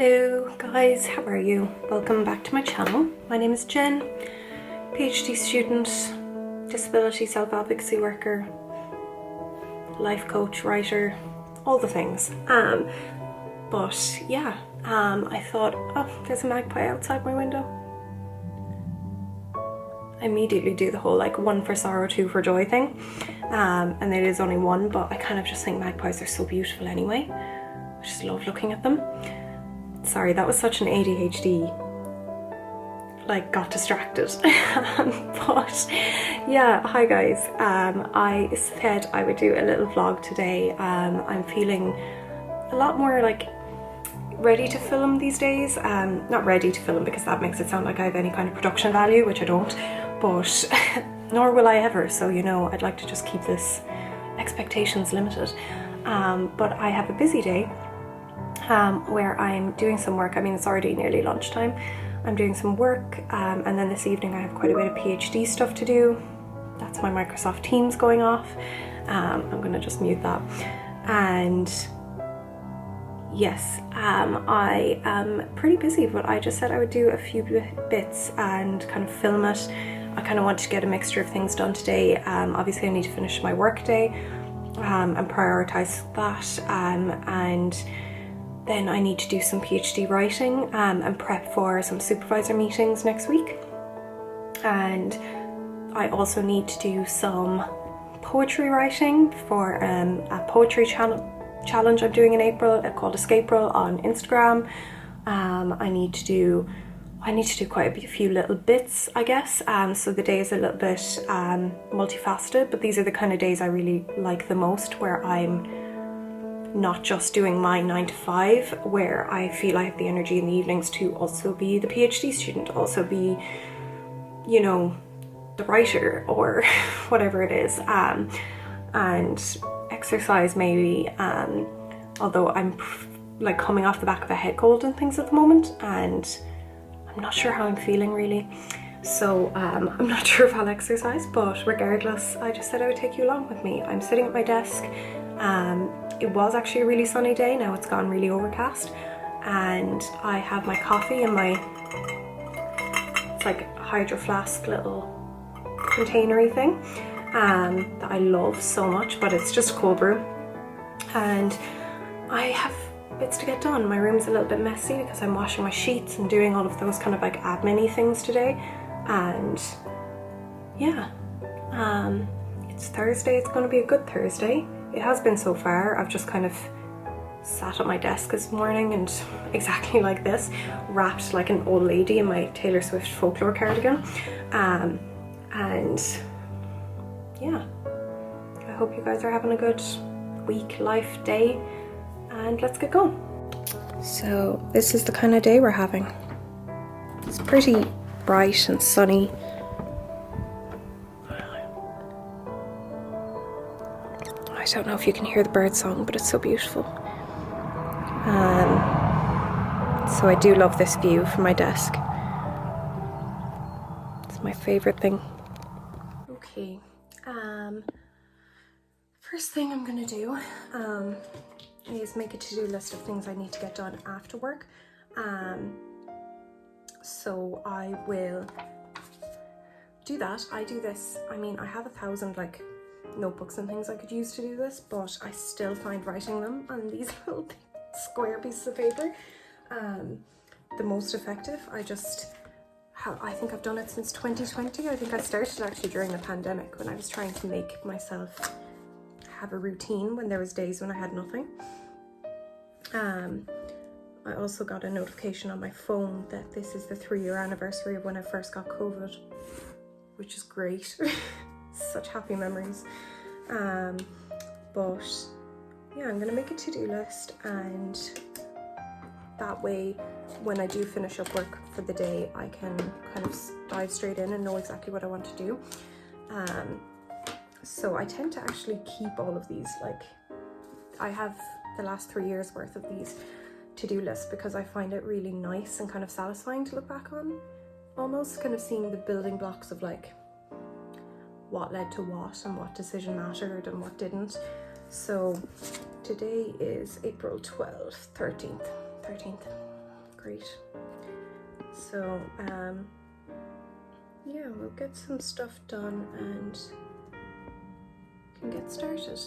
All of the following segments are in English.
Hello guys, how are you? Welcome back to my channel. My name is Jen, PhD student, disability self-advocacy worker, life coach, writer, all the things. I thought, oh, there's a magpie outside my window. I immediately do the whole like one for sorrow, two for joy thing. And it is only one, but I kind of just think magpies are so beautiful anyway. I just love looking at them. Sorry, that was such an ADHD, like got distracted. But yeah, hi guys. I said I would do a little vlog today. I'm feeling a lot more like ready to film these days. Not ready to film because that makes it sound like I have any kind of production value, which I don't, but nor will I ever. So, you know, I'd like to just keep this expectations limited. But I have a busy day. Where I'm doing some work. I mean, it's already nearly lunchtime. I'm doing some work, and then this evening I have quite a bit of PhD stuff to do. That's my Microsoft Teams going off. I'm gonna just mute that. And yes, I am pretty busy, but I just said I would do a few bits and kind of film it. I kind of want to get a mixture of things done today. Obviously I need to finish my work day and prioritize that, and then I need to do some PhD writing and prep for some supervisor meetings next week. And I also need to do some poetry writing for a poetry challenge I'm doing in April called Escapril on Instagram. I need to do quite a few little bits, I guess. So the day is a little bit multifaceted, but these are the kind of days I really like the most, where I'm not just doing my 9 to 5, where I feel I have the energy in the evenings to also be the PhD student, also be, you know, the writer or whatever it is, and exercise maybe, although I'm like coming off the back of a head cold and things at the moment, and I'm not sure how I'm feeling really. So I'm not sure if I'll exercise, but regardless, I just said I would take you along with me. I'm sitting at my desk. It was actually a really sunny day, now it's gone really overcast, and I have my coffee in my, it's like a Hydro Flask little containery thing that I love so much, but it's just a cold brew. And I have bits to get done. My room's a little bit messy because I'm washing my sheets and doing all of those kind of like admin-y things today. And yeah, it's Thursday. It's going to be a good Thursday. It has been so far. I've just kind of sat at my desk this morning and exactly like this, wrapped like an old lady in my Taylor Swift folklore cardigan. And yeah, I hope you guys are having a good week, life, day, and let's get going. So this is the kind of day we're having. It's pretty bright and sunny. I don't know if you can hear the bird song, but it's so beautiful. So I do love this view from my desk. It's my favorite thing. Okay, first thing I'm gonna do is make a to-do list of things I need to get done after work. So I will do that. I do this, I mean, I have 1,000 like notebooks and things I could use to do this, but I still find writing them on these little square pieces of paper the most effective. I think I've done it since 2020. I think I started actually during the pandemic, when I was trying to make myself have a routine when there was days when I had nothing. I also got a notification on my phone that this is the 3-year anniversary of when I first got COVID, which is great. Such happy memories. But yeah, I'm gonna make a to-do list, and that way when I do finish up work for the day, I can kind of dive straight in and know exactly what I want to do. So I tend to actually keep all of these, like I have the last 3 years worth of these to-do lists, because I find it really nice and kind of satisfying to look back on, almost kind of seeing the building blocks of like what led to what and what decision mattered and what didn't. So today is April 12th, 13th. great. So yeah, we'll get some stuff done and can get started.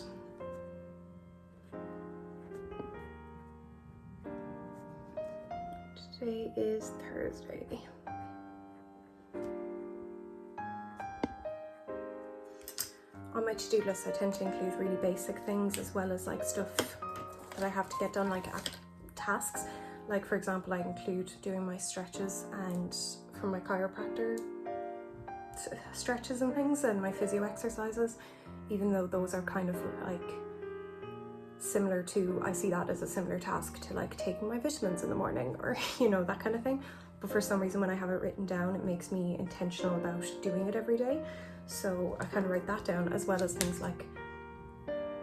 Today is Thursday. On my to-do list I tend to include really basic things as well as like stuff that I have to get done, like tasks. Like for example, I include doing my stretches and from my chiropractor stretches and things, and my physio exercises, even though those are kind of like similar to, I see that as a similar task to like taking my vitamins in the morning or you know, that kind of thing. But for some reason when I have it written down, it makes me intentional about doing it every day. So I kind of write that down, as well as things like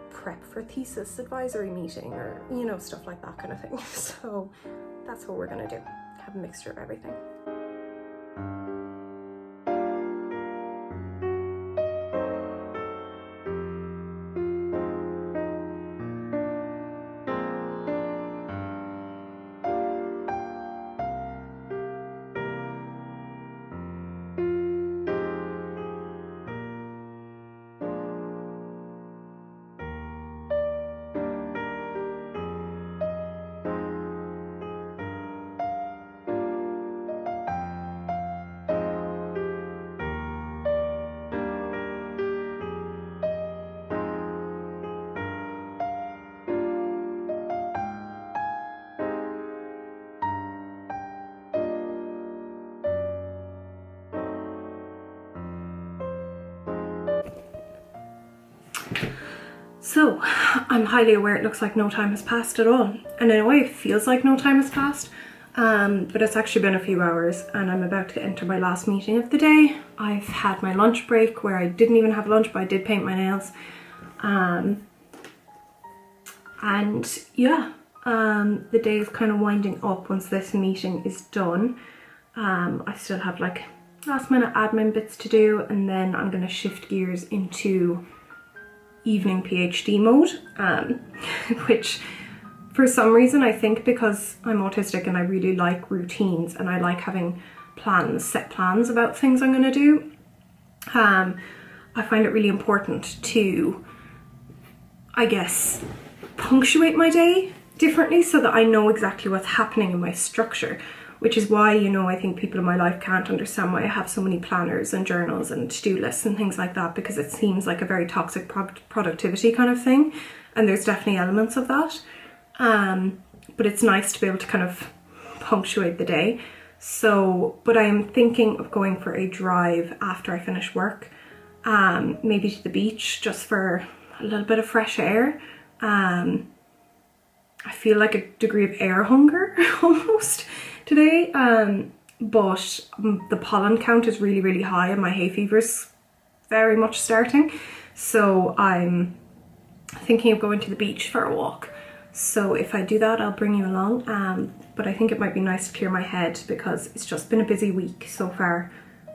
prep for thesis advisory meeting or, you know, stuff like that kind of thing. So that's what we're gonna do, have a mixture of everything. So I'm highly aware it looks like no time has passed at all, and in a way it feels like no time has passed, but it's actually been a few hours and I'm about to enter my last meeting of the day. I've had my lunch break where I didn't even have lunch, but I did paint my nails, and yeah, the day is kind of winding up once this meeting is done. I still have like last minute admin bits to do, and then I'm going to shift gears into evening PhD mode, which for some reason, I think because I'm autistic and I really like routines and I like having plans, set plans about things I'm going to do, I find it really important to, I guess, punctuate my day differently so that I know exactly what's happening in my structure. Which is why, you know, I think people in my life can't understand why I have so many planners and journals and to-do lists and things like that, because it seems like a very toxic productivity kind of thing. And there's definitely elements of that. But it's nice to be able to kind of punctuate the day. So, but I am thinking of going for a drive after I finish work, maybe to the beach just for a little bit of fresh air. I feel like a degree of air hunger almost today, but the pollen count is really, really high and my hay fever is very much starting. So I'm thinking of going to the beach for a walk. So if I do that, I'll bring you along. But I think it might be nice to clear my head because it's just been a busy week so far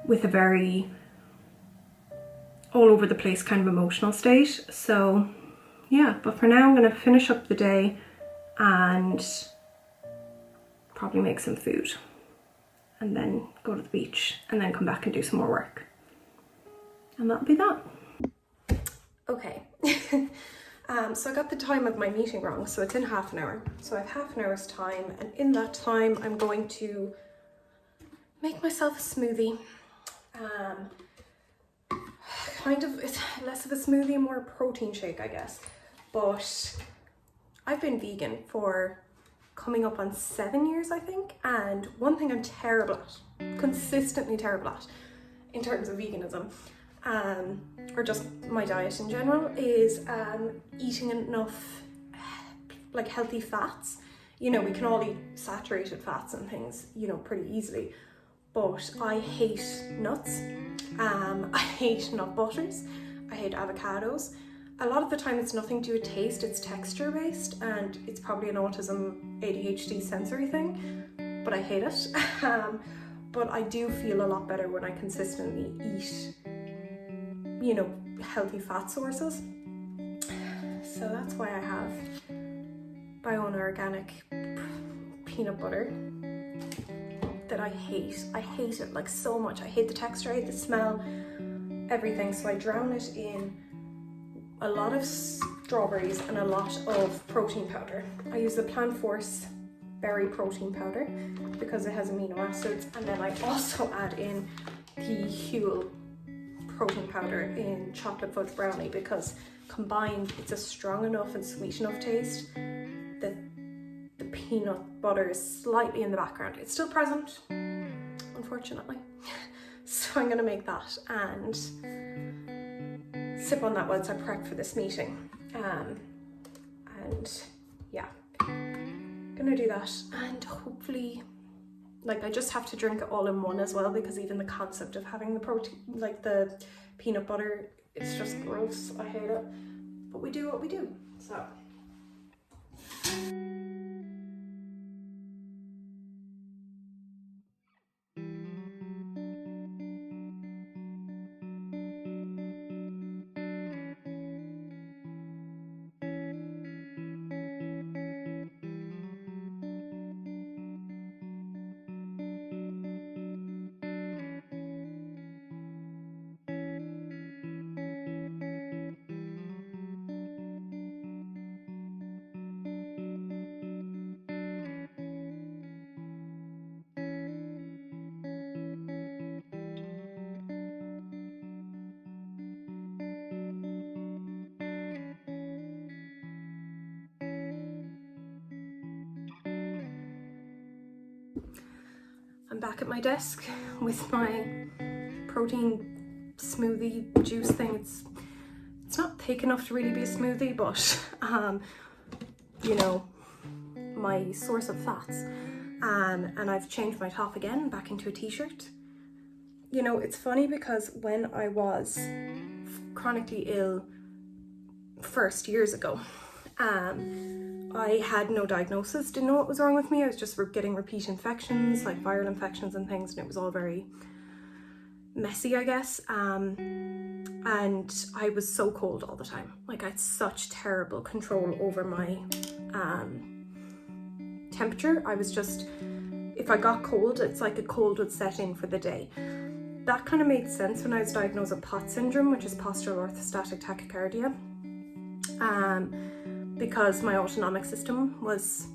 with a very all over the place kind of emotional state. So yeah, but for now I'm going to finish up the day and probably make some food and then go to the beach and then come back and do some more work. And that'll be that. Okay, so I got the time of my meeting wrong, so it's in half an hour. So I have half an hour's time, and in that time I'm going to make myself a smoothie. Kind of, it's less of a smoothie, more a protein shake, I guess. But I've been vegan for coming up on 7 years, I think, and one thing I'm terrible at, consistently terrible at, in terms of veganism, or just my diet in general, is eating enough like healthy fats. You know, we can all eat saturated fats and things, you know, pretty easily, but I hate nuts, I hate nut butters, I hate avocados. A lot of the time it's nothing to do with taste, it's texture based, and it's probably an autism ADHD sensory thing, but I hate it. But I do feel a lot better when I consistently eat, you know, healthy fat sources. So that's why I have Biona organic peanut butter that I hate. I hate it like so much. I hate the texture, I hate the smell, everything. So I drown it in a lot of strawberries and a lot of protein powder. I use the Plant Force berry protein powder because it has amino acids, and then I also add in the Huel protein powder in chocolate fudge brownie because combined it's a strong enough and sweet enough taste that the peanut butter is slightly in the background. It's still present, unfortunately. So I'm gonna make that and sip on that whilst I prep for this meeting. And yeah, gonna do that, and hopefully, like, I just have to drink it all in one as well, because even the concept of having the protein, like the peanut butter, it's just gross. I hate it, but we do what we do, so. I'm back at my desk with my protein smoothie juice thing. It's not thick enough to really be a smoothie, but you know, my source of fats. And I've changed my top again back into a t-shirt. You know, it's funny because when I was chronically ill first years ago, I had no diagnosis, didn't know what was wrong with me. I was just getting repeat infections, like viral infections and things, and it was all very messy, I guess. And I was so cold all the time. Like, I had such terrible control over my temperature. I was just, if I got cold, it's like a cold would set in for the day. That kind of made sense when I was diagnosed with POTS syndrome, which is postural orthostatic tachycardia. Because my autonomic system was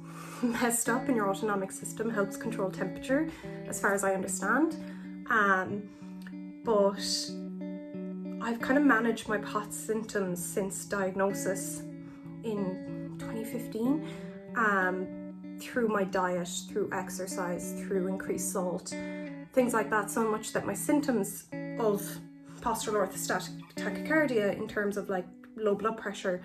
messed up, and your autonomic system helps control temperature, as far as I understand. But I've kind of managed my POTS symptoms since diagnosis in 2015, through my diet, through exercise, through increased salt, things like that, so much that my symptoms of postural orthostatic tachycardia, in terms of like low blood pressure,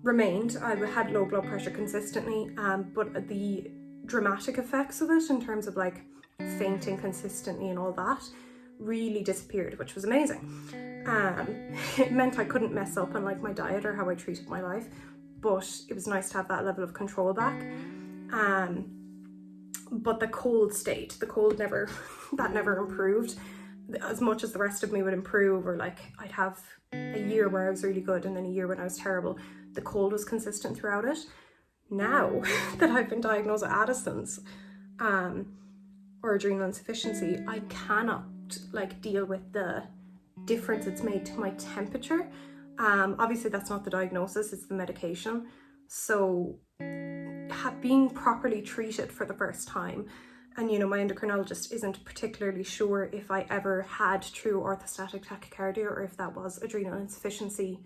remained. I had low blood pressure consistently, but the dramatic effects of it, in terms of like fainting consistently and all that, really disappeared, which was amazing. It meant I couldn't mess up on like my diet or how I treated my life, but it was nice to have that level of control back. But the cold never, that never improved as much as the rest of me would improve, or like I'd have a year where I was really good and then a year when I was terrible. The cold was consistent throughout it. Now that I've been diagnosed with Addison's or adrenal insufficiency, I cannot like deal with the difference it's made to my temperature. Obviously that's not the diagnosis, it's the medication. So being properly treated for the first time, and you know, my endocrinologist isn't particularly sure if I ever had true orthostatic tachycardia or if that was adrenal insufficiency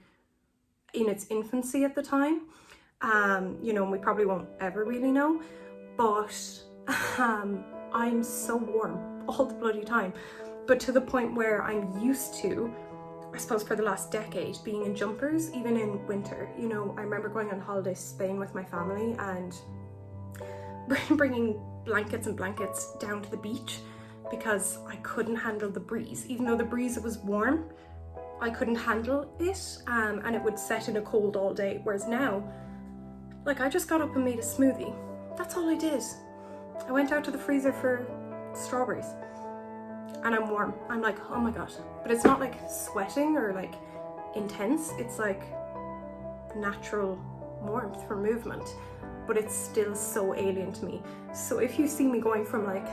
in its infancy at the time. You know, we probably won't ever really know, but I'm so warm all the bloody time, but to the point where I'm used to, I suppose for the last decade, being in jumpers, even in winter. You know, I remember going on holiday to Spain with my family and bringing blankets and blankets down to the beach because I couldn't handle the breeze. Even though the breeze was warm, I couldn't handle it, and it would set in a cold all day. Whereas now, like, I just got up and made a smoothie. That's all I did. I went out to the freezer for strawberries and I'm warm. I'm like, oh my gosh. But it's not like sweating or like intense. It's like natural warmth from movement. but it's still so alien to me. So if you see me going from like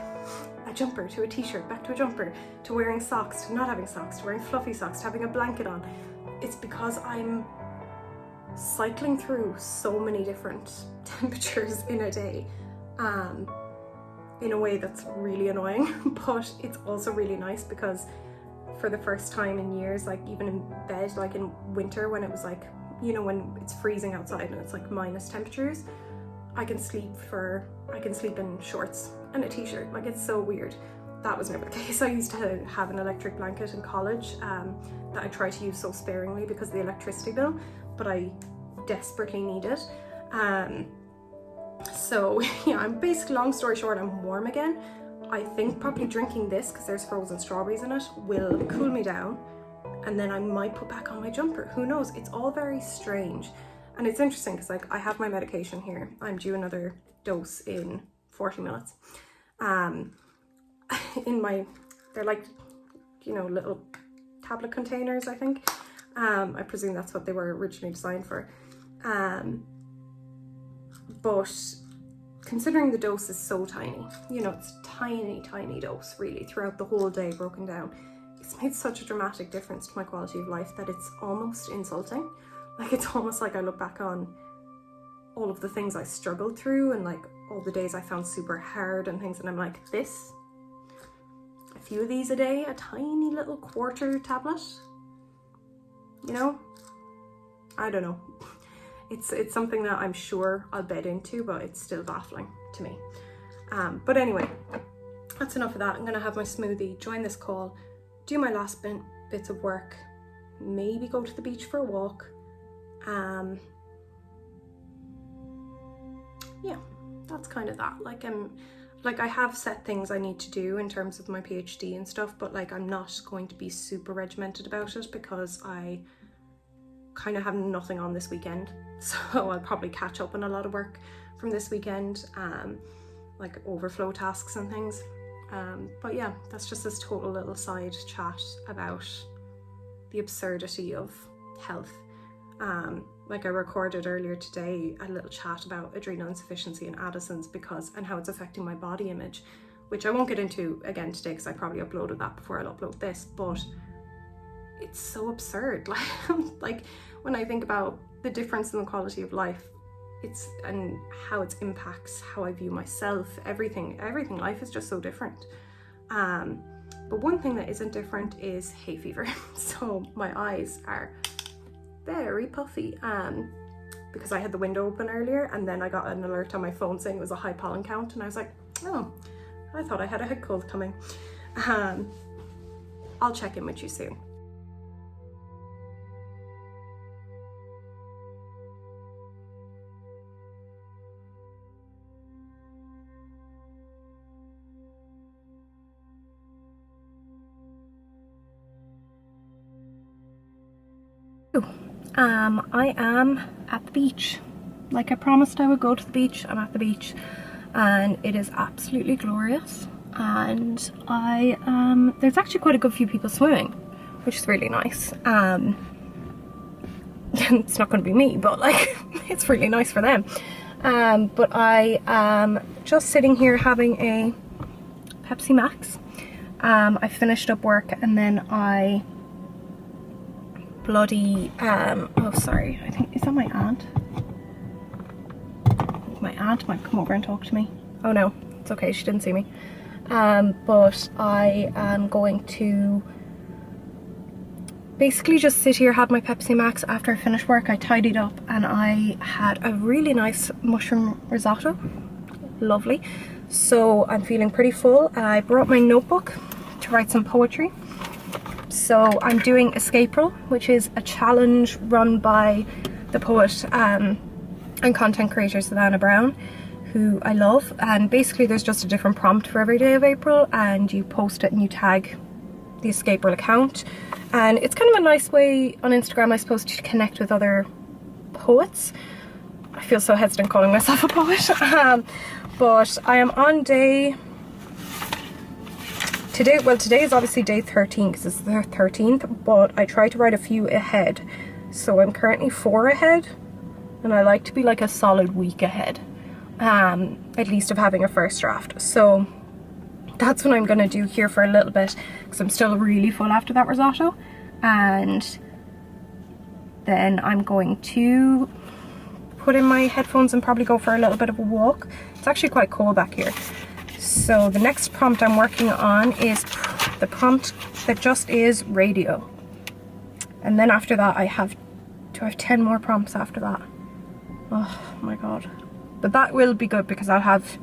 a jumper to a t-shirt, back to a jumper, to wearing socks, to not having socks, to wearing fluffy socks, to having a blanket on, it's because I'm cycling through so many different temperatures in a day, in a way that's really annoying, but it's also really nice because for the first time in years, like even in bed, like in winter when it was like, you know, when it's freezing outside and it's like minus temperatures, I can sleep in shorts and a t-shirt. Like, it's so weird. That was never the case. I used to have an electric blanket in college that I try to use so sparingly because of the electricity bill, but I desperately need it. So yeah, I'm basically, long story short, I'm warm again. I think probably drinking this, because there's frozen strawberries in it, will cool me down, and then I might put back on my jumper. Who knows? It's all very strange. And it's interesting because like I have my medication here. I'm due another dose in 40 minutes. They're like, you know, little tablet containers, I think. I presume that's what they were originally designed for. But considering the dose is so tiny, you know, it's tiny dose really throughout the whole day broken down, it's made such a dramatic difference to my quality of life that it's almost insulting. Like, it's almost like I look back on all of the things I struggled through and like all the days I found super hard and things, and I'm like, this, a few of these a day, a tiny little quarter tablet, you know, I don't know. It's something that I'm sure I'll bed into, but it's still baffling to me. But anyway, that's enough of that. I'm gonna have my smoothie, join this call, do my last bits of work, maybe go to the beach for a walk. Yeah, that's kind of that. Like I have set things I need to do in terms of my PhD and stuff, but like I'm not going to be super regimented about it because I kind of have nothing on this weekend. So I'll probably catch up on a lot of work from this weekend, like overflow tasks and things. But yeah, that's just this total little side chat about the absurdity of health. Like I recorded earlier today a little chat about adrenal insufficiency and Addison's and how it's affecting my body image, which I won't get into again today because I probably uploaded that before I'll upload this, but it's so absurd. Like when I think about the difference in the quality of life, and how it impacts how I view myself, everything, life is just so different. But one thing that isn't different is hay fever. So my eyes are very puffy because I had the window open earlier, and then I got an alert on my phone saying it was a high pollen count, and I was like, oh, I thought I had a head cold coming. I'll check in with you soon. I am at the beach. Like I promised I would go to the beach. I'm at the beach and it is absolutely glorious, and there's actually quite a good few people swimming, which is really nice. It's not going to be me, but like it's really nice for them. But I am just sitting here having a Pepsi Max. I finished up work and then I oh sorry, I think, is that my aunt? My aunt might come over and talk to me. Oh no, it's okay, she didn't see me. But I am going to basically just sit here, have my Pepsi Max. After I finished work, I tidied up and I had a really nice mushroom risotto. Lovely. So I'm feeling pretty full. I brought my notebook to write some poetry. So I'm doing Escape Roll, which is a challenge run by the poet and content creator Savannah Brown, who I love. And basically there's just a different prompt for every day of April, and you post it and you tag the Escape Roll account. And it's kind of a nice way on Instagram, I suppose, to connect with other poets. I feel so hesitant calling myself a poet. But I am on day... Today is obviously day 13 because it's the 13th, but I try to write a few ahead. So I'm currently 4 ahead, and I like to be like a solid week ahead. at least of having a first draft. So that's what I'm gonna do here for a little bit, because I'm still really full after that risotto. And then I'm going to put in my headphones and probably go for a little bit of a walk. It's actually quite cold back here. So the next prompt I'm working on is the prompt that just is radio. And then after that I have 10 more prompts after that. Oh my god. But that will be good because I'll have,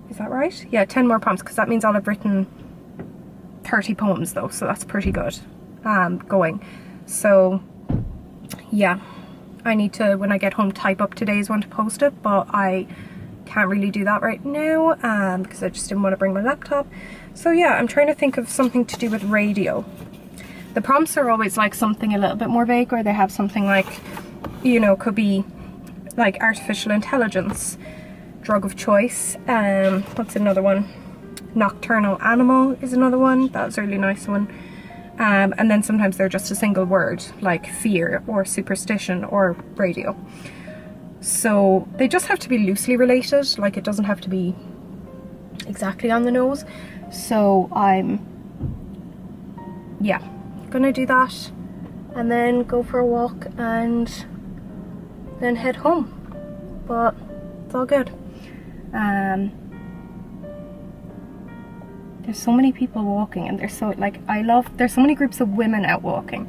is that right? Yeah, 10 more prompts, because that means I'll have written 30 poems though, so that's pretty good going. So yeah, I need to, when I get home, type up today's one to post it, but I can't really do that right now because I just didn't want to bring my laptop. So yeah, I'm trying to think of something to do with radio. The prompts are always like something a little bit more vague, or they have something like, you know, could be like artificial intelligence, drug of choice, what's another one? Nocturnal animal is another one. That's a really nice one. And then sometimes they're just a single word, like fear or superstition or radio. So they just have to be loosely related, like it doesn't have to be exactly on the nose. So I'm, yeah, gonna do that and then go for a walk and then head home. But it's all good. There's so many people walking, and there's so, like, there's so many groups of women out walking,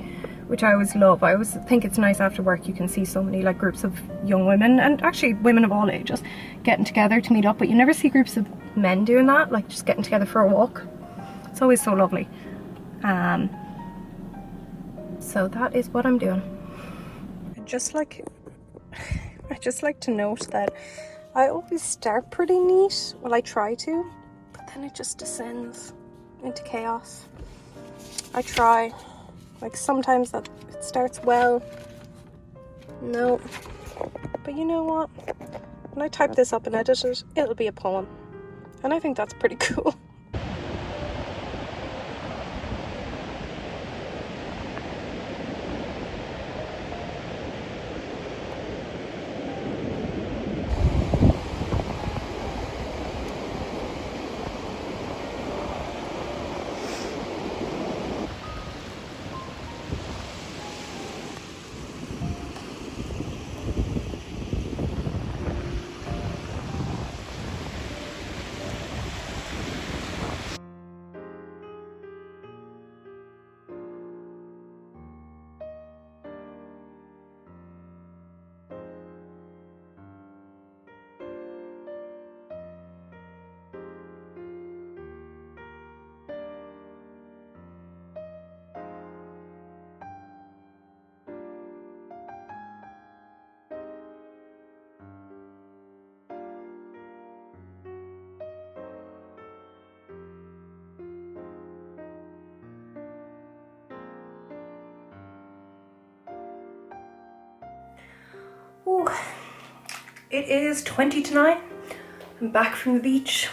which I always love. I always think it's nice after work you can see so many like groups of young women, and actually women of all ages, getting together to meet up, but you never see groups of men doing that, like just getting together for a walk. It's always so lovely. So that is what I'm doing. I just like to note that I always start pretty neat. Well, I try to, but then it just descends into chaos. I try. Like sometimes that it starts well. No. But you know what? When I type this up and edit it, it'll be a poem. And I think that's pretty cool. Ooh, it is 20 to 9. I'm back from the beach.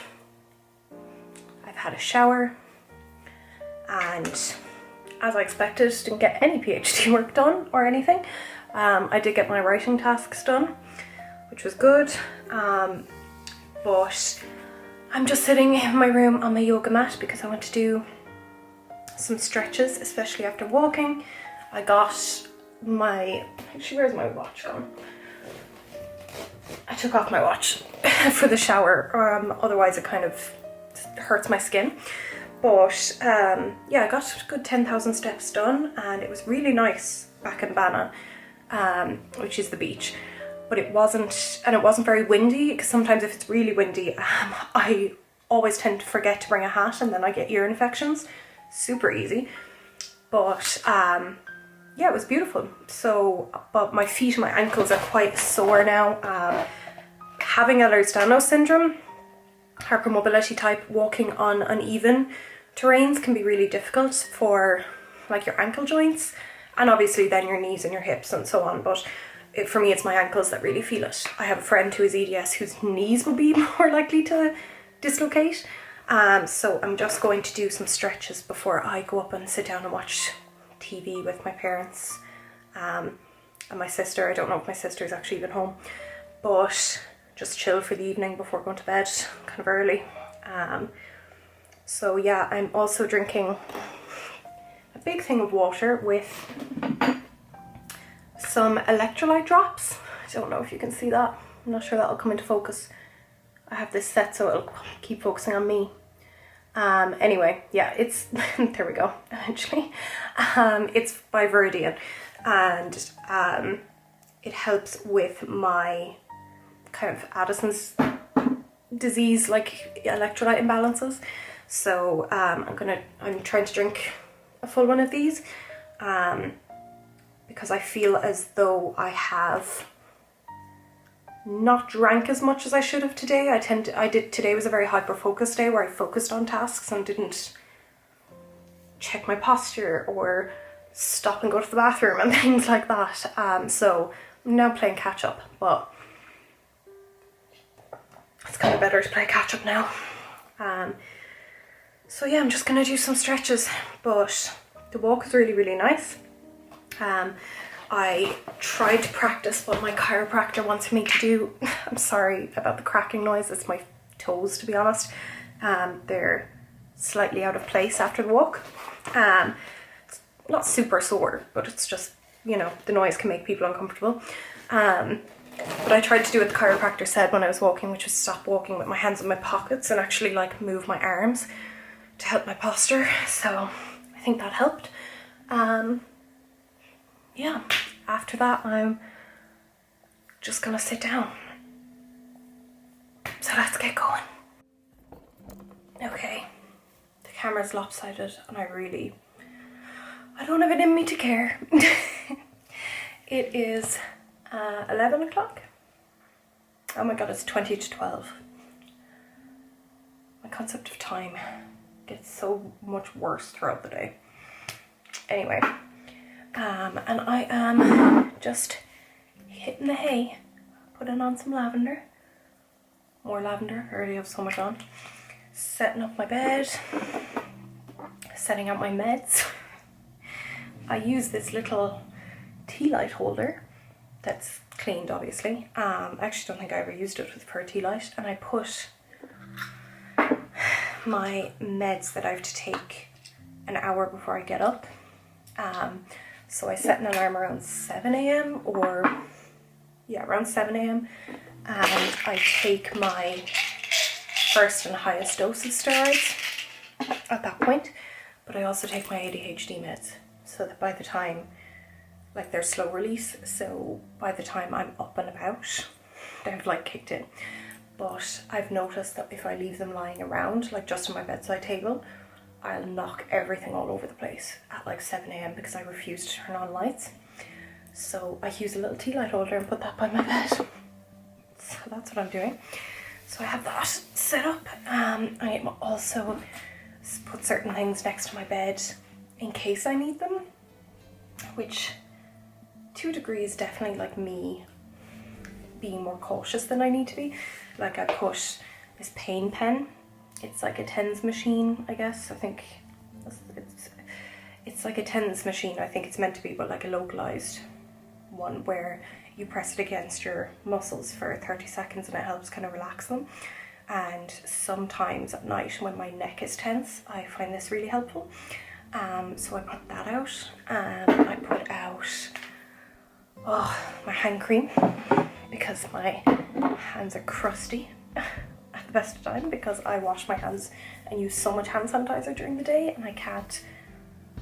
I've had a shower and, as I expected, didn't get any PhD work done or anything. I did get my writing tasks done, which was good, but I'm just sitting in my room on my yoga mat because I want to do some stretches, especially after walking. I got my, actually where's my watch gone? I took off my watch for the shower, otherwise it kind of hurts my skin. But yeah, I got a good 10,000 steps done, and it was really nice back in Bana, which is the beach. But it wasn't very windy, because sometimes if it's really windy, I always tend to forget to bring a hat and then I get ear infections. Super easy. But yeah, it was beautiful. So, but my feet and my ankles are quite sore now. Having Ehlers-Danlos syndrome, hypermobility type, walking on uneven terrains can be really difficult for like your ankle joints, and obviously then your knees and your hips and so on. But for me, it's my ankles that really feel it. I have a friend who is EDS whose knees will be more likely to dislocate. So I'm just going to do some stretches before I go up and sit down and watch TV with my parents and my sister. I don't know if my sister is actually even home, but just chill for the evening before going to bed kind of early. So yeah, I'm also drinking a big thing of water with some electrolyte drops. I don't know if you can see that. I'm not sure that'll come into focus. I have this set so it'll keep focusing on me. Anyway, yeah, it's, there we go, eventually. It's by Viridian, and it helps with my kind of Addison's disease, like electrolyte imbalances. So I'm trying to drink a full one of these, because I feel as though I have not drank as much as I should have today. Today was a very hyper-focused day where I focused on tasks and didn't check my posture or stop and go to the bathroom and things like that. So I'm now playing catch up, but it's kind of better to play catch up now. So yeah, I'm just gonna do some stretches, but the walk is really, really nice. I tried to practice what my chiropractor wants me to do. I'm sorry about the cracking noise, it's my toes, to be honest. They're slightly out of place after the walk. It's not super sore, but it's just, you know, the noise can make people uncomfortable. But I tried to do what the chiropractor said when I was walking, which was stop walking with my hands in my pockets and actually like move my arms to help my posture. So I think that helped. Yeah, after that I'm just gonna sit down. So let's get going. Okay, the camera's lopsided and I don't have it in me to care. It is 11 o'clock. Oh my god, it's 20 to 12. My concept of time gets so much worse throughout the day. Anyway, and I am just hitting the hay, putting on some lavender, more lavender, I already have so much on, setting up my bed, setting up my meds. I use this little tea light holder that's cleaned, obviously. I actually don't think I ever used it for a tea light, and I put my meds that I have to take an hour before I get up. So I set an alarm around 7 a.m. or, yeah, around 7 a.m. and I take my first and highest dose of steroids at that point, but I also take my ADHD meds so that by the time, like they're slow release, so by the time I'm up and about, they've like kicked in. But I've noticed that if I leave them lying around, like just on my bedside table, I'll knock everything all over the place at like 7 a.m. because I refuse to turn on lights. So I use a little tea light holder and put that by my bed. So that's what I'm doing. So I have that set up. I also put certain things next to my bed in case I need them, which to a degree is definitely like me being more cautious than I need to be. Like I put this pain pen. It's like a TENS machine, I guess. I think it's like a TENS machine, I think it's meant to be, but like a localized one where you press it against your muscles for 30 seconds and it helps kind of relax them. And sometimes at night when my neck is tense, I find this really helpful. So I put that out. I put out my hand cream because my hands are crusty at the best of time because I wash my hands and use so much hand sanitizer during the day, and I can't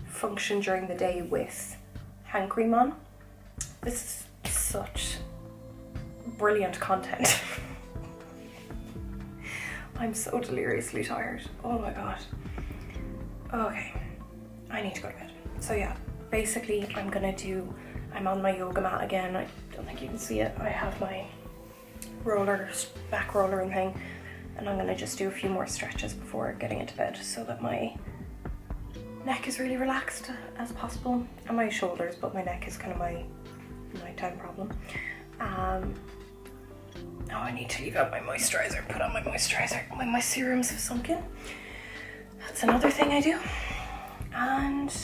function during the day with hand cream on. This is such brilliant content. I'm so deliriously tired. Oh my god. Okay, I need to go to bed. So yeah, basically I'm on my yoga mat again. I don't think you can see it. I have my back rollering thing, and I'm gonna just do a few more stretches before getting into bed so that my neck is really relaxed as possible, and my shoulders, but my neck is kind of my nighttime problem. Oh, I need to leave out my moisturizer, put on my moisturizer when my serums have sunk in. That's another thing I do. And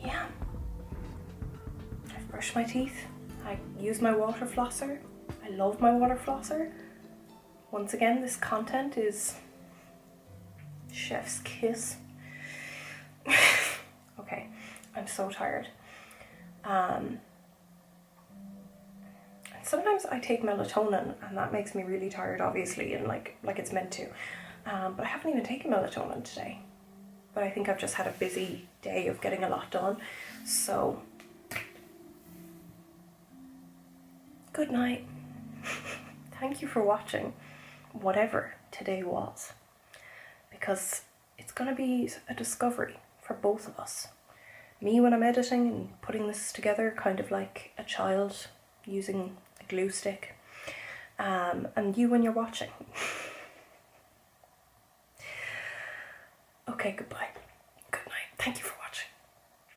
yeah, I've brushed my teeth. I use my water flosser I love my water flosser. Once again, this content is chef's kiss. Okay, I'm so tired. Sometimes I take melatonin and that makes me really tired, obviously, and like it's meant to. But I haven't even taken melatonin today. But I think I've just had a busy day of getting a lot done. So, good night. Thank you for watching whatever today was. Because it's going to be a discovery for both of us. Me when I'm editing and putting this together, kind of like a child using a glue stick. And you when you're watching. Okay, goodbye. Good night. Thank you for